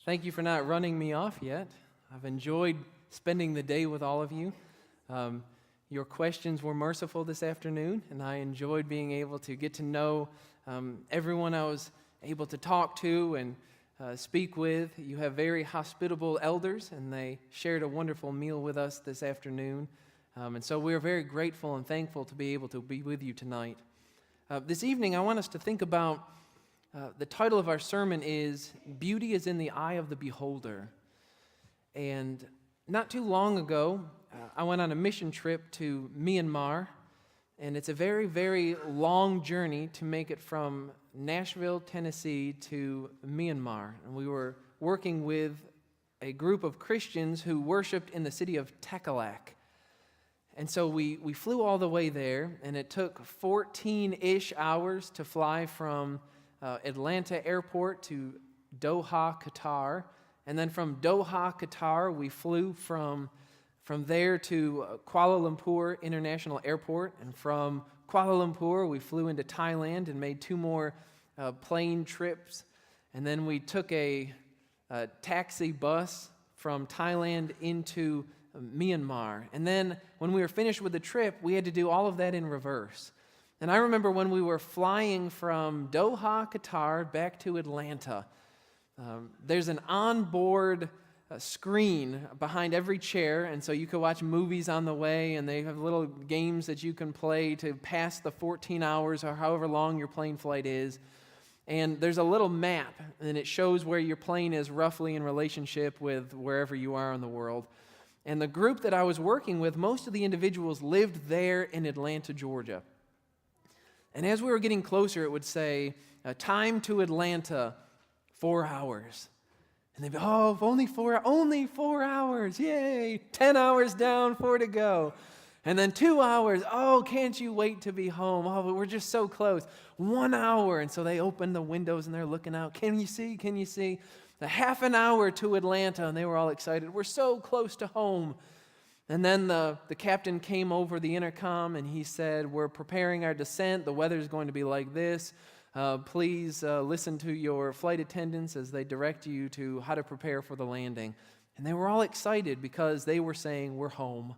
Thank you for not running me off yet. I've enjoyed spending the day with all of you. Your questions were merciful this afternoon, and I enjoyed being able to get to know everyone I was able to talk to and speak with. You have very hospitable elders, and they shared a wonderful meal with us this afternoon. And so we're very grateful and thankful to be able to be with you tonight. This evening, I want us to think about the title of our sermon is Beauty is in the Eye of the Beholder. And not too long ago, I went on a mission trip to Myanmar, and it's a very, very long journey to make it from Nashville, Tennessee to Myanmar. And we were working with a group of Christians who worshiped in the city of Tekalac. And so we flew all the way there, and it took 14-ish hours to fly from Atlanta Airport to Doha, Qatar. And then from Doha, Qatar, we flew from there to Kuala Lumpur International Airport. And from Kuala Lumpur, we flew into Thailand and made 2 more plane trips. And then we took a taxi bus from Thailand into Myanmar. And then when we were finished with the trip, we had to do all of that in reverse. And I remember when we were flying from Doha, Qatar, back to Atlanta, there's an onboard screen behind every chair, and so you could watch movies on the way, and they have little games that you can play to pass the 14 hours or however long your plane flight is. And there's a little map, and it shows where your plane is roughly in relationship with wherever you are in the world. And the group that I was working with, most of the individuals lived there in Atlanta, Georgia. And as we were getting closer, it would say, time to Atlanta, 4 hours. And they'd be, oh, only 4 hours, yay, 10 hours down, 4 to go. And then 2 hours, oh, can't you wait to be home? Oh, we're just so close. 1 hour, and so they open the windows and they're looking out. Can you see? A half an hour to Atlanta, and they were all excited. We're so close to home. And then the captain came over the intercom, and he said, we're preparing our descent. The weather's going to be like this. Please listen to your flight attendants as they direct you to how to prepare for the landing. And they were all excited because they were saying, we're home.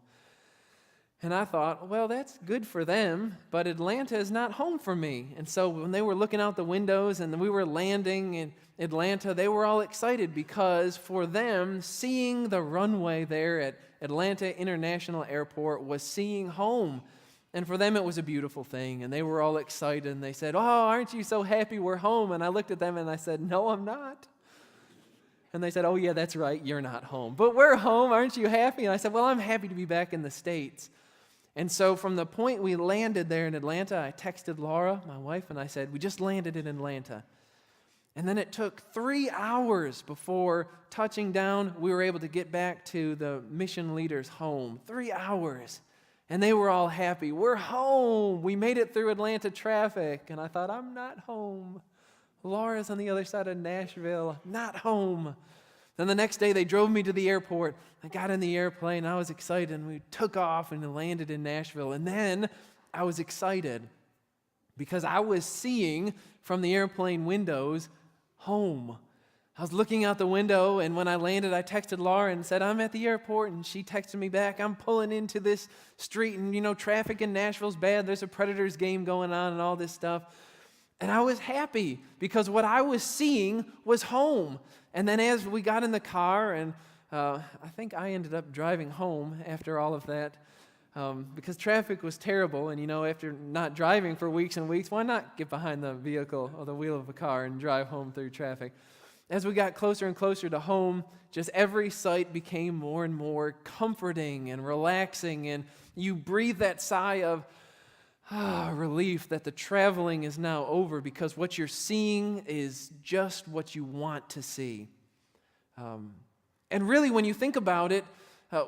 And I thought, well, that's good for them, but Atlanta is not home for me. And so when they were looking out the windows and we were landing in Atlanta, they were all excited because for them, seeing the runway there at Atlanta International Airport was seeing home. And for them, it was a beautiful thing. And they were all excited. And they said, oh, aren't you so happy we're home? And I looked at them and I said, no, I'm not. And they said, oh, yeah, that's right. You're not home. But we're home. Aren't you happy? And I said, well, I'm happy to be back in the States. And so from the point we landed there in Atlanta, I texted Laura, my wife, and I said, we just landed in Atlanta. And then it took 3 hours before touching down, we were able to get back to the mission leader's home. 3 hours. And they were all happy. We're home. We made it through Atlanta traffic. And I thought, I'm not home. Laura's on the other side of Nashville. Not home. Then the next day, they drove me to the airport. I got in the airplane. I was excited. And we took off and landed in Nashville. And then I was excited because I was seeing from the airplane windows home. I was looking out the window, and when I landed, I texted Laura and said, I'm at the airport, and she texted me back, I'm pulling into this street, and traffic in Nashville's bad, there's a Predators game going on and all this stuff. And I was happy because what I was seeing was home. And then as we got in the car, and I think I ended up driving home after all of that, because traffic was terrible, and after not driving for weeks and weeks, why not get behind the vehicle or the wheel of a car and drive home through traffic? As we got closer and closer to home, just every sight became more and more comforting and relaxing, and you breathe that sigh of relief that the traveling is now over because what you're seeing is just what you want to see. And really, when you think about it,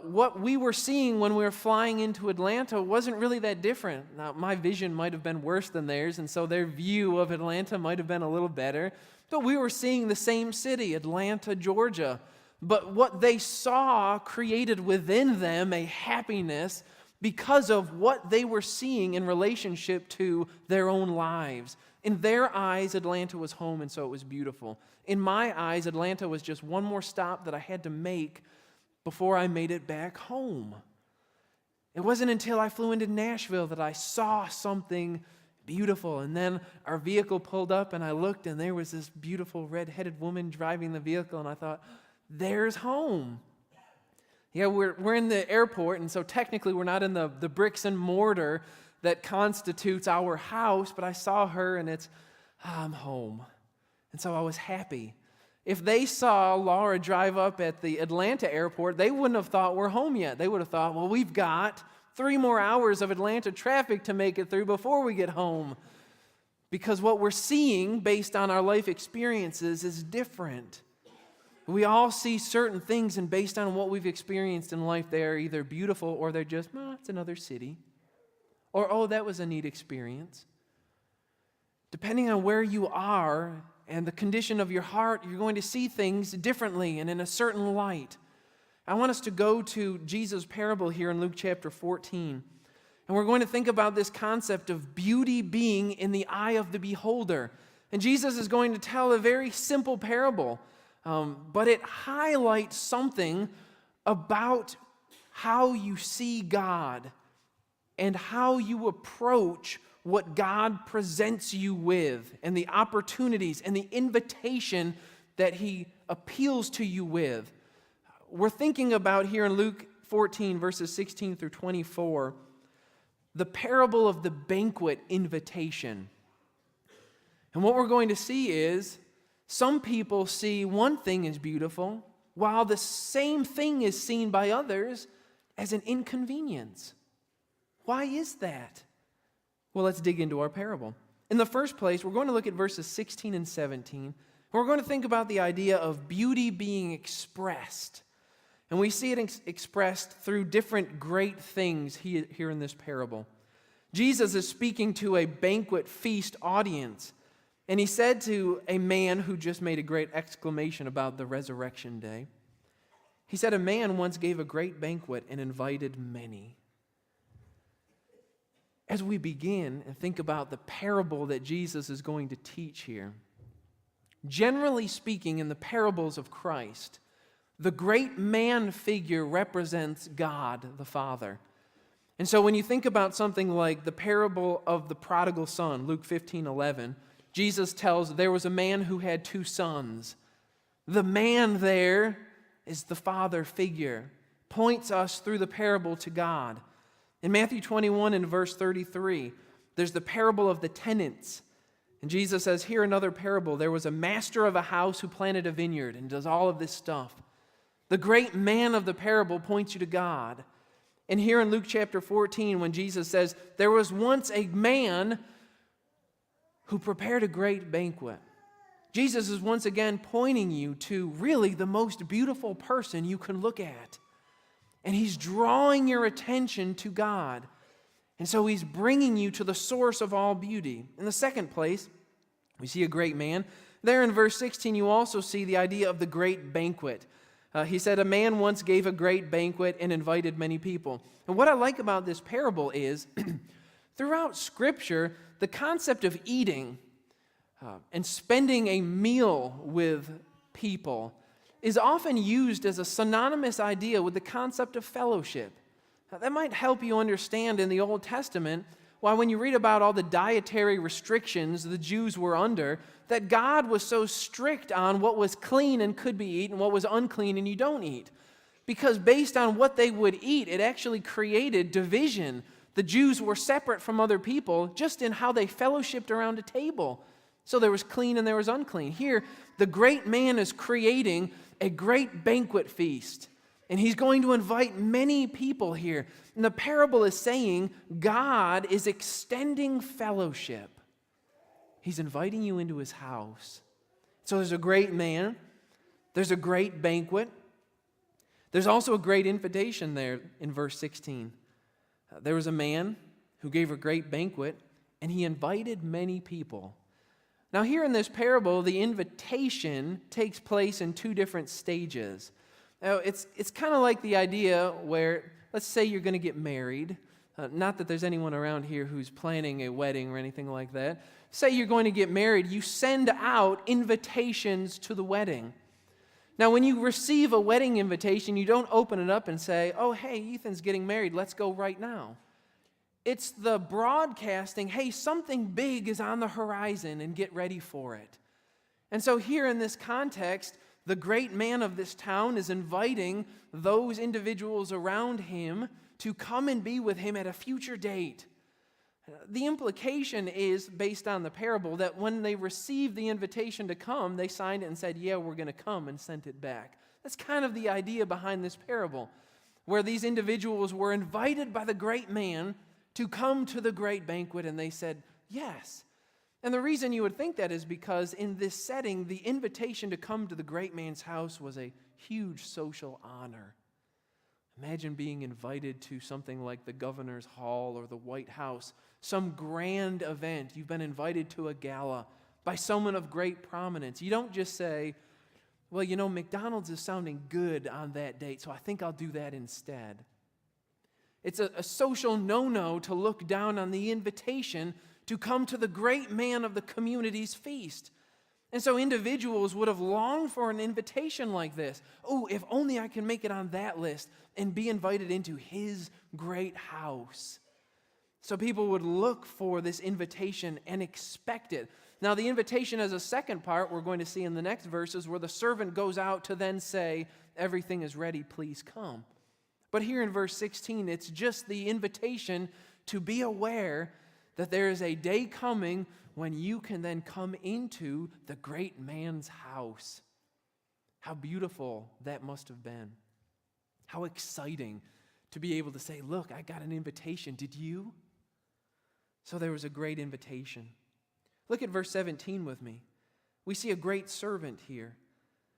what we were seeing when we were flying into Atlanta wasn't really that different. Now, my vision might have been worse than theirs, and so their view of Atlanta might have been a little better. But we were seeing the same city, Atlanta, Georgia. But what they saw created within them a happiness because of what they were seeing in relationship to their own lives. In their eyes, Atlanta was home, and so it was beautiful. In my eyes, Atlanta was just one more stop that I had to make before I made it back home. It wasn't until I flew into Nashville that I saw something beautiful. And then our vehicle pulled up, and I looked, and there was this beautiful red-headed woman driving the vehicle, and I thought, there's home. Yeah, we're in the airport, and so technically we're not in the bricks and mortar that constitutes our house, but I saw her, and I'm home. And so I was happy. If they saw Laura drive up at the Atlanta airport, they wouldn't have thought we're home yet. They would have thought, well, we've got 3 more hours of Atlanta traffic to make it through before we get home. Because what we're seeing based on our life experiences is different. We all see certain things, and based on what we've experienced in life, they are either beautiful or they're just, it's another city. Or, oh, that was a neat experience. Depending on where you are and the condition of your heart, you're going to see things differently and in a certain light. I want us to go to Jesus' parable here in Luke chapter 14. And we're going to think about this concept of beauty being in the eye of the beholder. And Jesus is going to tell a very simple parable, but it highlights something about how you see God and how you approach what God presents you with, and the opportunities and the invitation that He appeals to you with. We're thinking about here in Luke 14, verses 16 through 24, the parable of the banquet invitation. And what we're going to see is some people see one thing as beautiful, while the same thing is seen by others as an inconvenience. Why is that? Well, let's dig into our parable. In the first place, we're going to look at verses 16 and 17. And we're going to think about the idea of beauty being expressed. And we see it expressed through different great things here in this parable. Jesus is speaking to a banquet feast audience. And he said to a man who just made a great exclamation about the resurrection day, he said, a man once gave a great banquet and invited many. As we begin and think about the parable that Jesus is going to teach here, generally speaking, in the parables of Christ, the great man figure represents God the Father. And so when you think about something like the parable of the prodigal son, Luke 15:11, Jesus tells there was a man who had 2 sons. The man there is the father figure, points us through the parable to God. In Matthew 21 and verse 33, there's the parable of the tenants. And Jesus says, here another parable. There was a master of a house who planted a vineyard and does all of this stuff. The great man of the parable points you to God. And here in Luke chapter 14, when Jesus says, there was once a man who prepared a great banquet. Jesus is once again pointing you to really the most beautiful person you can look at. And he's drawing your attention to God. And so he's bringing you to the source of all beauty. In the second place, we see a great man. There in verse 16, you also see the idea of the great banquet. He said, a man once gave a great banquet and invited many people. And what I like about this parable is, throughout Scripture, the concept of eating and spending a meal with people is often used as a synonymous idea with the concept of fellowship. Now, that might help you understand in the Old Testament why when you read about all the dietary restrictions the Jews were under, that God was so strict on what was clean and could be eaten and what was unclean and you don't eat. Because based on what they would eat, it actually created division. The Jews were separate from other people just in how they fellowshipped around a table. So there was clean and there was unclean. Here, the great man is creating a great banquet feast. And he's going to invite many people here. And the parable is saying God is extending fellowship. He's inviting you into his house. So there's a great man. There's a great banquet. There's also a great invitation there in verse 16. There was a man who gave a great banquet, and he invited many people. Now here in this parable, the invitation takes place in 2 different stages. Now, it's kind of like the idea where, let's say you're going to get married. Not that there's anyone around here who's planning a wedding or anything like that. Say you're going to get married, you send out invitations to the wedding. Now, when you receive a wedding invitation, you don't open it up and say, oh, hey, Ethan's getting married, let's go right now. It's the broadcasting, hey, something big is on the horizon and get ready for it. And so here in this context, the great man of this town is inviting those individuals around him to come and be with him at a future date. The implication is, based on the parable, that when they received the invitation to come, they signed it and said, yeah, we're going to come, and sent it back. That's kind of the idea behind this parable, where these individuals were invited by the great man to come to the great banquet, and they said, yes. And the reason you would think that is because in this setting, the invitation to come to the great man's house was a huge social honor. Imagine being invited to something like the Governor's Hall or the White House, some grand event. You've been invited to a gala by someone of great prominence. You don't just say, well, you know, McDonald's is sounding good on that date, so I think I'll do that instead. It's a social no-no to look down on the invitation to come to the great man of the community's feast. And so individuals would have longed for an invitation like this. Oh, if only I can make it on that list and be invited into his great house. So people would look for this invitation and expect it. Now, the invitation as a second part we're going to see in the next verses, where the servant goes out to then say, everything is ready, please come. But here in verse 16, it's just the invitation to be aware that there is a day coming when you can then come into the great man's house. How beautiful that must have been. How exciting to be able to say, look, I got an invitation. Did you? So there was a great invitation. Look at verse 17 with me. We see a great servant here.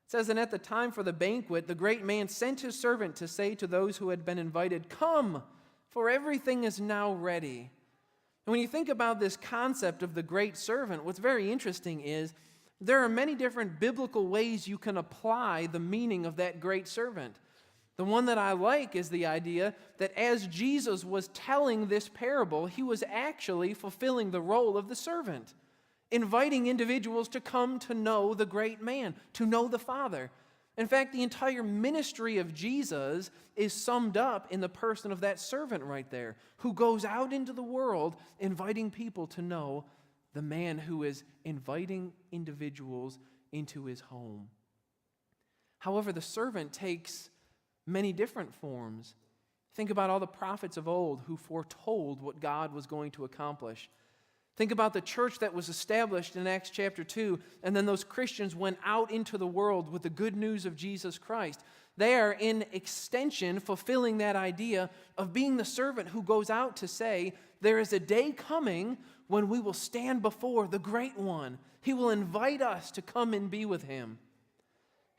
It says, and at the time for the banquet, the great man sent his servant to say to those who had been invited, come, for everything is now ready. And when you think about this concept of the great servant, what's very interesting is there are many different biblical ways you can apply the meaning of that great servant. The one that I like is the idea that as Jesus was telling this parable, he was actually fulfilling the role of the servant, inviting individuals to come to know the great man, to know the Father. In fact, the entire ministry of Jesus is summed up in the person of that servant right there, who goes out into the world inviting people to know the man who is inviting individuals into his home. However, the servant takes many different forms. Think about all the prophets of old who foretold what God was going to accomplish. Think about the church that was established in Acts chapter 2, and then those Christians went out into the world with the good news of Jesus Christ. They are, in extension, fulfilling that idea of being the servant who goes out to say, there is a day coming when we will stand before the Great One. He will invite us to come and be with him.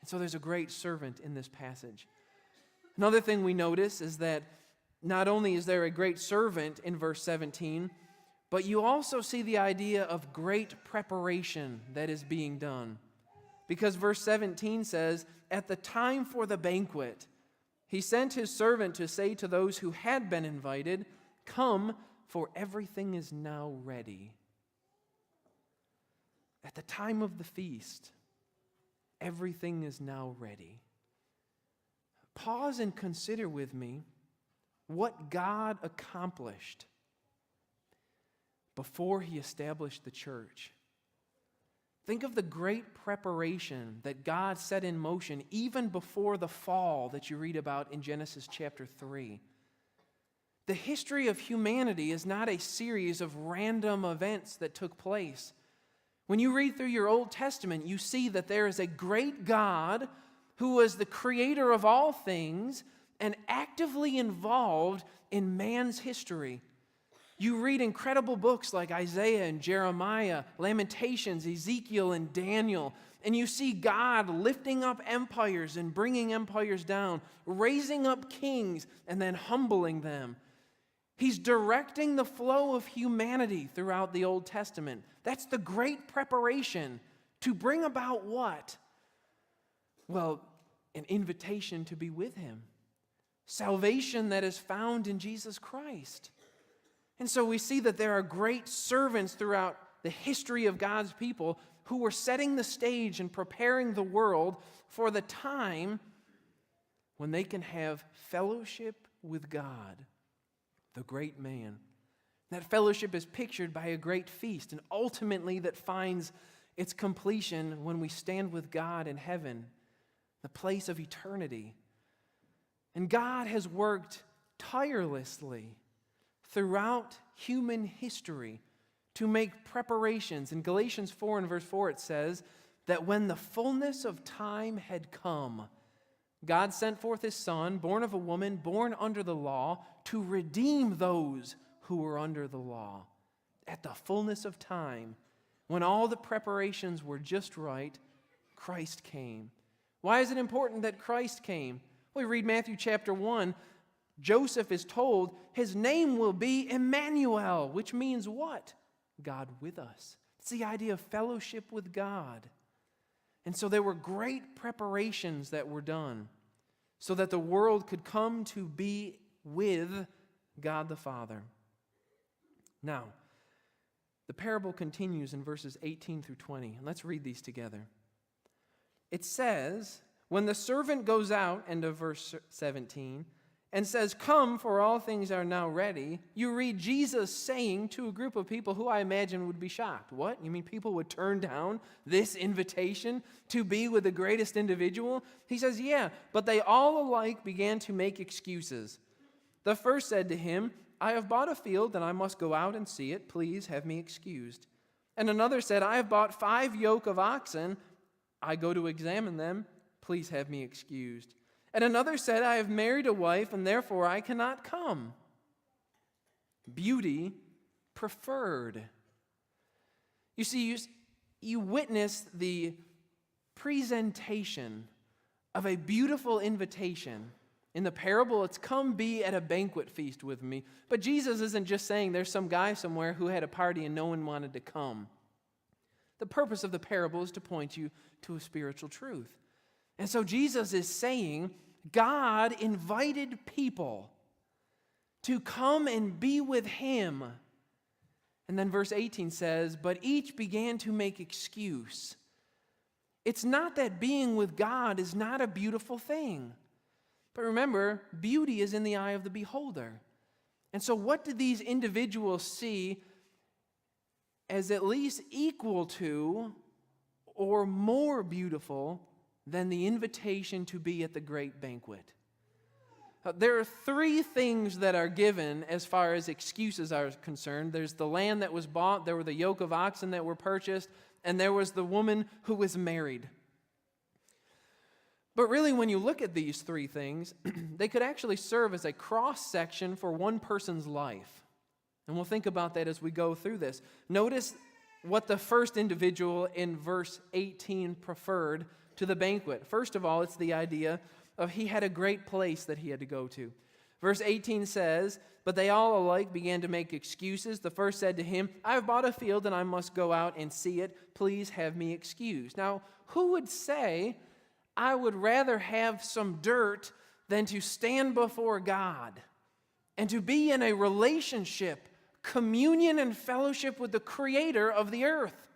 And so there's a great servant in this passage. Another thing we notice is that not only is there a great servant in verse 17, but you also see the idea of great preparation that is being done. Because verse 17 says, at the time for the banquet, he sent his servant to say to those who had been invited, come, for everything is now ready. At the time of the feast, everything is now ready. Pause and consider with me what God accomplished before he established the church. Think of the great preparation that God set in motion even before the fall that you read about in Genesis chapter 3. The history of humanity is not a series of random events that took place. When you read through your Old Testament, you see that there is a great God who was the creator of all things and actively involved in man's history. You read incredible books like Isaiah and Jeremiah, Lamentations, Ezekiel, and Daniel, and you see God lifting up empires and bringing empires down, raising up kings and then humbling them. He's directing the flow of humanity throughout the Old Testament. That's the great preparation to bring about what? Well, an invitation to be with him. Salvation that is found in Jesus Christ. And so we see that there are great servants throughout the history of God's people who were setting the stage and preparing the world for the time when they can have fellowship with God, the great man. That fellowship is pictured by a great feast, and ultimately that finds its completion when we stand with God in heaven, the place of eternity. And God has worked tirelessly throughout human history to make preparations. In Galatians 4 and verse 4 it says that when the fullness of time had come, God sent forth his Son, born of a woman, born under the law, to redeem those who were under the law. At the fullness of time, when all the preparations were just right, Christ came. Why is it important that Christ came? We read Matthew chapter 1. Joseph is told his name will be Emmanuel, which means what? God with us. It's the idea of fellowship with God. And so there were great preparations that were done so that the world could come to be with God the Father. Now, the parable continues in verses 18 through 20. And let's read these together. It says, when the servant goes out, end of verse 17, and says, "Come, for all things are now ready," you read Jesus saying to a group of people who I imagine would be shocked. What? You mean people would turn down this invitation to be with the greatest individual? He says, yeah, but they all alike began to make excuses. The first said to him, "I have bought a field, and I must go out and see it. Please have me excused." And another said, "I have bought 5 yoke of oxen. I go to examine them. Please have me excused." And another said, "I have married a wife, and therefore I cannot come." Beauty preferred. You see, you witness the presentation of a beautiful invitation. In the parable, it's come be at a banquet feast with me. But Jesus isn't just saying there's some guy somewhere who had a party and no one wanted to come. The purpose of the parable is to point you to a spiritual truth. And so Jesus is saying God invited people to come and be with him. And then verse 18 says, but each began to make excuse. It's not that being with God is not a beautiful thing. But remember, beauty is in the eye of the beholder. And so what did these individuals see as at least equal to or more beautiful than the invitation to be at the great banquet? There are 3 things that are given as far as excuses are concerned. There's the land that was bought, there were the yoke of oxen that were purchased, and there was the woman who was married. But really, when you look at these 3 things, they could actually serve as a cross-section for one person's life. And we'll think about that as we go through this. Notice what the first individual in verse 18 preferred to the banquet. First of all, it's the idea of he had a great place that he had to go to. Verse 18 says, but they all alike began to make excuses. The first said to him, I have bought a field and I must go out and see it. Please have me excused. Now, who would say, I would rather have some dirt than to stand before God and to be in a relationship, communion and fellowship with the Creator of the earth?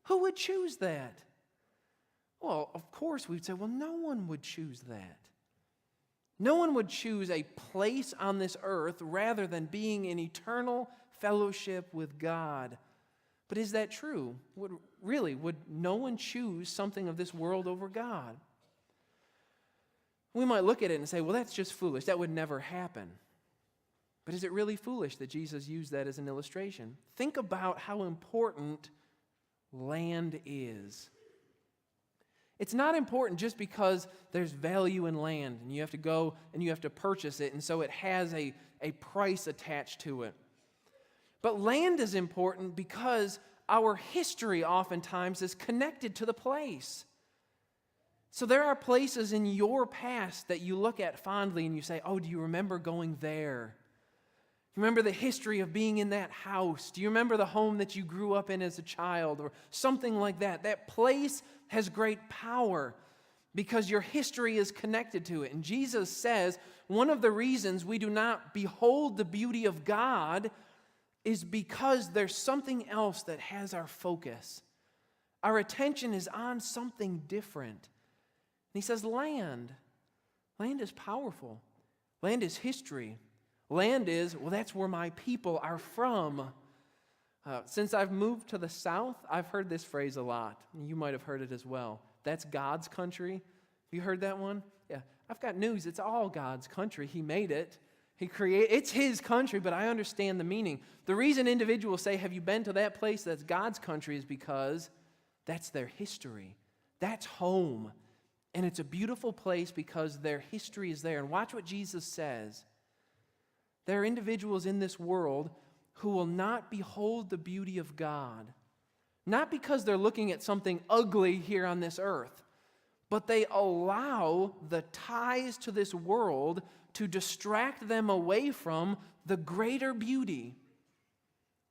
Who would choose that? Well, of course we'd say, well, no one would choose that. No one would choose a place on this earth rather than being in eternal fellowship with God. But is that true? Would no one choose something of this world over God? We might look at it and say, well, that's just foolish. That would never happen. But is it really foolish that Jesus used that as an illustration? Think about how important land is. It's not important just because there's value in land and you have to go and you have to purchase it, and so it has a price attached to it. But land is important because our history oftentimes is connected to the place. So there are places in your past that you look at fondly and you say, oh, do you remember going there? Do you remember the history of being in that house? Do you remember the home that you grew up in as a child or something like that? That place has great power because your history is connected to it. And Jesus says one of the reasons we do not behold the beauty of God is because there's something else that has our focus. Our attention is on something different. And he says land. Land is powerful. Land is history. Land is, well, that's where my people are from. Since I've moved to the South, I've heard this phrase a lot. You might have heard it as well. That's God's country. Have you heard that one? Yeah. I've got news. It's all God's country. He made it. It's His country, but I understand the meaning. The reason individuals say, have you been to that place that's God's country, is because that's their history. That's home. And it's a beautiful place because their history is there. And watch what Jesus says. There are individuals in this world who will not behold the beauty of God. Not because they're looking at something ugly here on this earth, but they allow the ties to this world to distract them away from the greater beauty.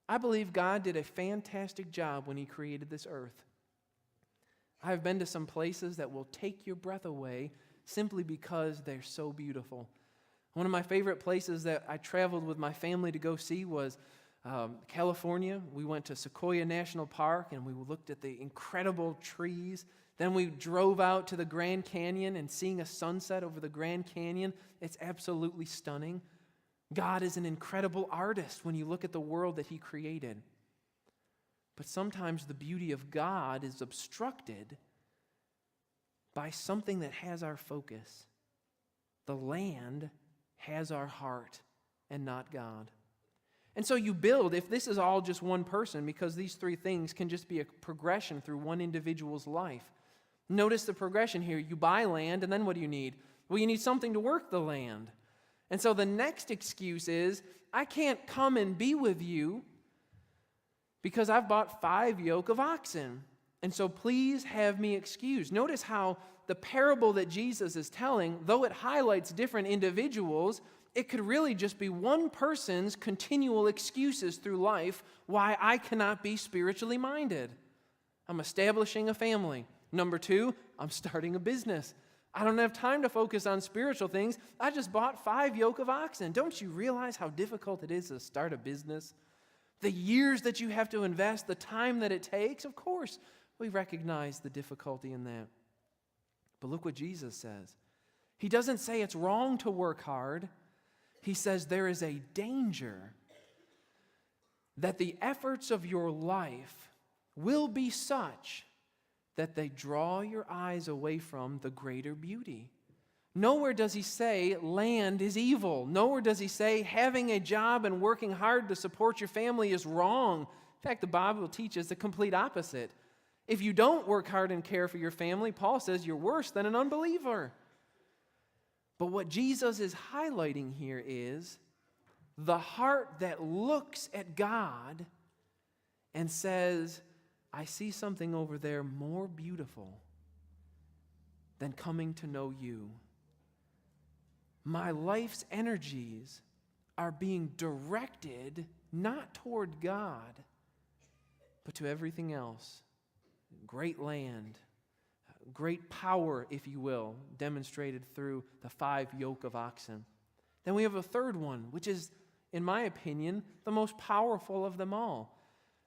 I believe God did a fantastic job when He created this earth. I've been to some places that will take your breath away simply because they're so beautiful. One of my favorite places that I traveled with my family to go see was California. We went to Sequoia National Park and we looked at the incredible trees. Then we drove out to the Grand Canyon, and seeing a sunset over the Grand Canyon, it's absolutely stunning. God is an incredible artist when you look at the world that He created. But sometimes the beauty of God is obstructed by something that has our focus. The land has our heart and not God. And so you build, if this is all just one person, because these three things can just be a progression through one individual's life. Notice the progression here. You buy land, and then what do you need? Well, you need something to work the land. And so the next excuse is, I can't come and be with you because I've bought 5 yoke of oxen. And so please have me excused. Notice how the parable that Jesus is telling, though it highlights different individuals, it could really just be one person's continual excuses through life why I cannot be spiritually minded. I'm establishing a family. Number 2, I'm starting a business. I don't have time to focus on spiritual things. I just bought 5 yoke of oxen. Don't you realize how difficult it is to start a business? The years that you have to invest, the time that it takes, of course, we recognize the difficulty in that. But look what Jesus says. He doesn't say it's wrong to work hard. He says there is a danger that the efforts of your life will be such that they draw your eyes away from the greater beauty. Nowhere does He say land is evil. Nowhere does He say having a job and working hard to support your family is wrong. In fact, the Bible teaches the complete opposite. If you don't work hard and care for your family, Paul says you're worse than an unbeliever. But what Jesus is highlighting here is the heart that looks at God and says, I see something over there more beautiful than coming to know you. My life's energies are being directed not toward God, but to everything else. Great land, great power, if you will, demonstrated through the 5 yoke of oxen. Then we have a third one, which is, in my opinion, the most powerful of them all.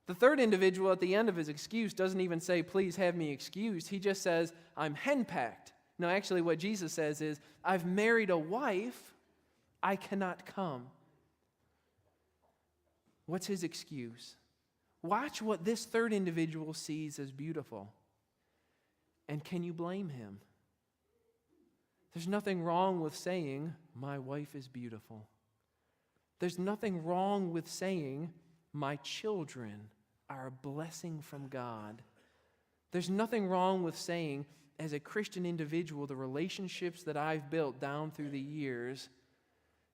The third individual at the end of his excuse doesn't even say, please have me excused. He just says, I'm henpecked. No, actually what Jesus says is, I've married a wife, I cannot come. What's his excuse? Watch what this third individual sees as beautiful. And can you blame him? There's nothing wrong with saying, my wife is beautiful. There's nothing wrong with saying, my children are a blessing from God. There's nothing wrong with saying, as a Christian individual, the relationships that I've built down through the years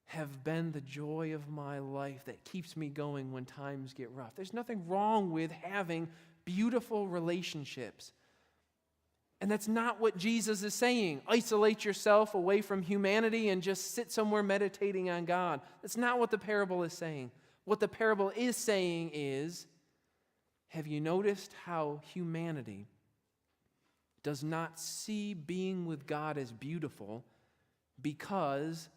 have been the joy of my life that keeps me going when times get rough. There's nothing wrong with having beautiful relationships. And that's not what Jesus is saying. Isolate yourself away from humanity and just sit somewhere meditating on God. That's not what the parable is saying. What the parable is saying is, have you noticed how humanity does not see being with God as beautiful because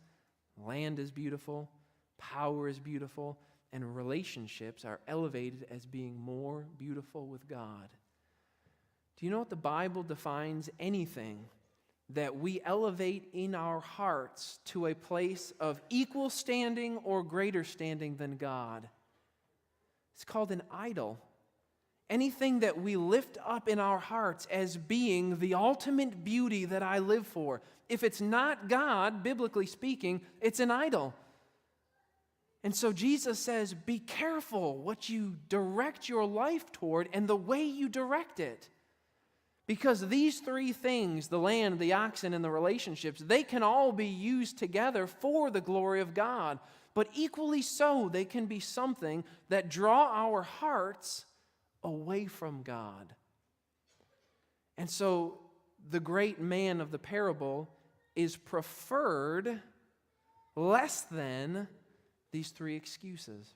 land is beautiful, power is beautiful, and relationships are elevated as being more beautiful with God. Do you know what the Bible defines anything that we elevate in our hearts to a place of equal standing or greater standing than God? It's called an idol. Anything that we lift up in our hearts as being the ultimate beauty that I live for. If it's not God, biblically speaking, it's an idol. And so Jesus says, be careful what you direct your life toward and the way you direct it. Because these three things, the land, the oxen, and the relationships, they can all be used together for the glory of God. But equally so, they can be something that draw our hearts away from God. And so the great man of the parable is preferred less than these three excuses.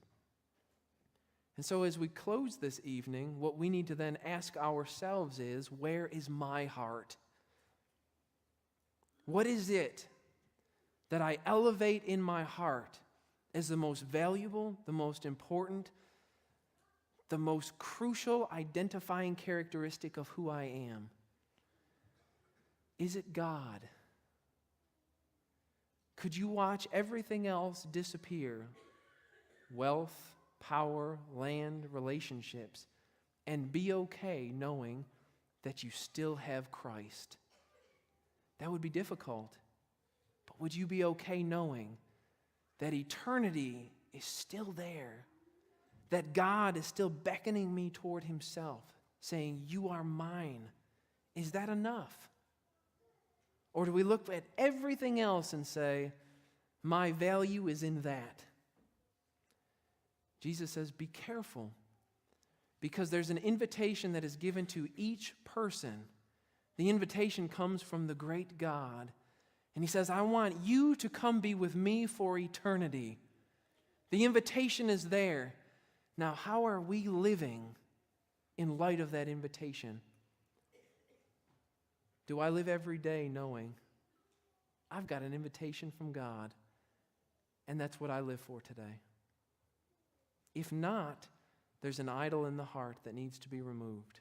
And so as we close this evening, what we need to then ask ourselves is, where is my heart? What is it that I elevate in my heart as the most valuable, the most important, the most crucial identifying characteristic of who I am? Is it God? Could you watch everything else disappear? Wealth, power, land, relationships, and be okay knowing that you still have Christ? That would be difficult. But would you be okay knowing that eternity is still there? That God is still beckoning me toward himself, saying, you are mine. Is that enough? Or do we look at everything else and say, my value is in that? Jesus says, be careful, because there's an invitation that is given to each person. The invitation comes from the great God. And he says, I want you to come be with me for eternity. The invitation is there. Now, how are we living in light of that invitation? Do I live every day knowing I've got an invitation from God, and that's what I live for today? If not, there's an idol in the heart that needs to be removed.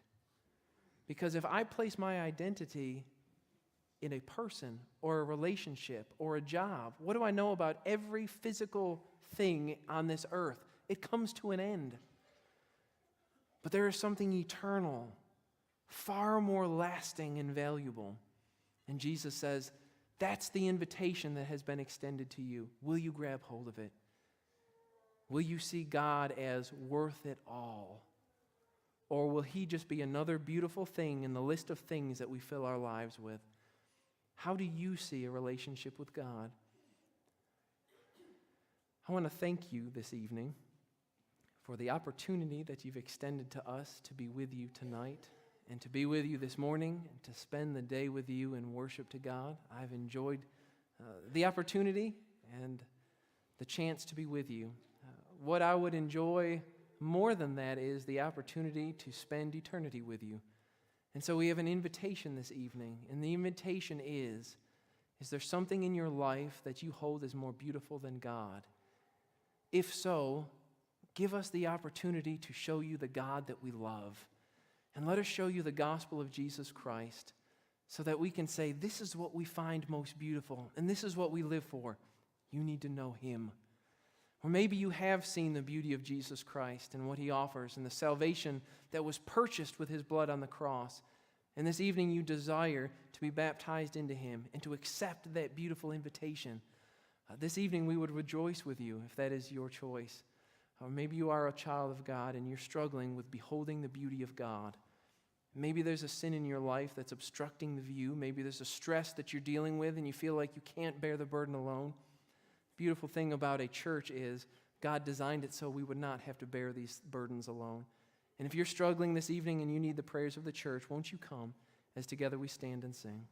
Because if I place my identity in a person or a relationship or a job, what do I know about every physical thing on this earth? It comes to an end. But there is something eternal, far more lasting and valuable. And Jesus says, that's the invitation that has been extended to you. Will you grab hold of it? Will you see God as worth it all? Or will he just be another beautiful thing in the list of things that we fill our lives with? How do you see a relationship with God? I want to thank you this evening for the opportunity that you've extended to us to be with you tonight and to be with you this morning and to spend the day with you in worship to God. I've enjoyed the opportunity and the chance to be with you. What I would enjoy more than that is the opportunity to spend eternity with you. And so we have an invitation this evening, and the invitation is there something in your life that you hold as more beautiful than God? If so, give us the opportunity to show you the God that we love. And let us show you the gospel of Jesus Christ so that we can say, this is what we find most beautiful, and this is what we live for. You need to know him. Or maybe you have seen the beauty of Jesus Christ and what he offers and the salvation that was purchased with his blood on the cross. And this evening you desire to be baptized into him and to accept that beautiful invitation. This evening we would rejoice with you if that is your choice. Or maybe you are a child of God and you're struggling with beholding the beauty of God. Maybe there's a sin in your life that's obstructing the view. Maybe there's a stress that you're dealing with and you feel like you can't bear the burden alone. Beautiful thing about a church is God designed it so we would not have to bear these burdens alone. And if you're struggling this evening and you need the prayers of the church, won't you come as together we stand and sing?